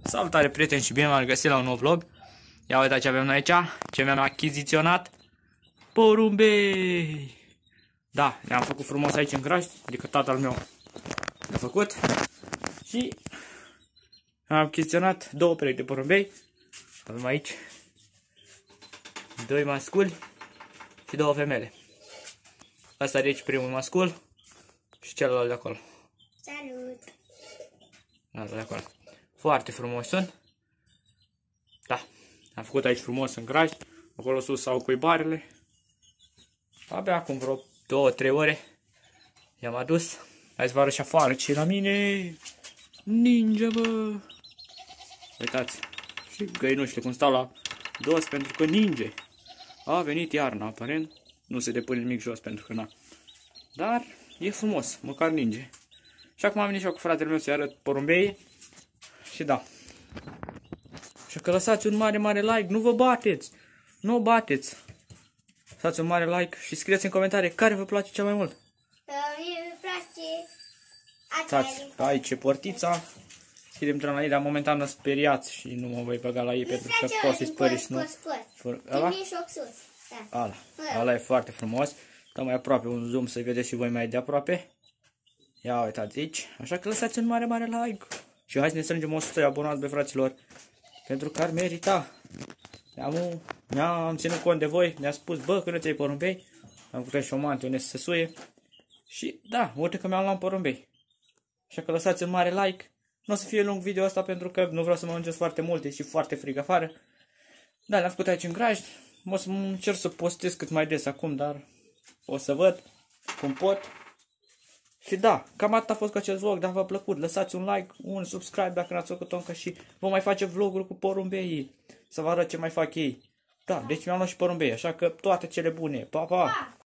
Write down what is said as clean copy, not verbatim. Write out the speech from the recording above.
Salutare prieteni și bine v-am găsit la un nou vlog. Ia uitați ce avem noi aici, ce mi-am achiziționat. Porumbei! Da, le-am făcut frumos aici în grajd, adică tatăl meu le-a făcut. Și am achiziționat două perechi de porumbei. Avem aici doi masculi și două femele. Asta e aici primul mascul și celălalt de acolo. Salut! Asta de acolo. Foarte frumos sunt. Da, am făcut aici frumos în grajd. Acolo sus au cuibarele. Abia acum vreo 2-3 ore i-am adus. Hai să vă arăt și afară ce la mine. Ninja, bă! Uitați. Și găinușile cum stau la dos pentru că ninge. A venit iarna, aparent. Nu se depune nimic jos pentru că na. Dar e frumos, măcar ninge. Și acum am venit și eu cu fratele meu să-i arăt porumbei. Și da. Și că lăsați un mare like, nu vă bateți. Nu bateți. Lăsați un mare like și scrieți în comentarii care vă place cel mai mult. Mie îmi place Uitați, aici e portița. Schidem trănării, dar momentan sunt speriați și nu mă voi băga la ei pentru că poți să-i spări și nu. Ăla? Ăla e foarte frumos. Dăm mai aproape un zoom să vedeți și voi mai de aproape. Ia uitați aici. Așa că lăsați un mare like. Și hai să ne strângem 100 de abonați pe fraților. Pentru că ar merita. Am ținut cont de voi. Ne-a spus, bă, când îți iei porumbei. Am făcut și o mante unde să se suie. Și da, uite că mi-am luat porumbei. Așa că lăsați un mare like. Nu o să fie lung video asta pentru că nu vreau să mă lungesc foarte multe și foarte frig afară. Da, le-am făcut aici în grajd. O să încerc să postez cât mai des acum, dar o să văd cum pot. Și da, cam atât a fost cu acest vlog. Dacă v-a plăcut, lăsați un like, un subscribe dacă n-ați făcut-o încă și vom mai face vloguri cu porumbeii. Să vă arăt ce mai fac ei. Da, deci mi-am luat și porumbei, așa că toate cele bune. Pa, pa!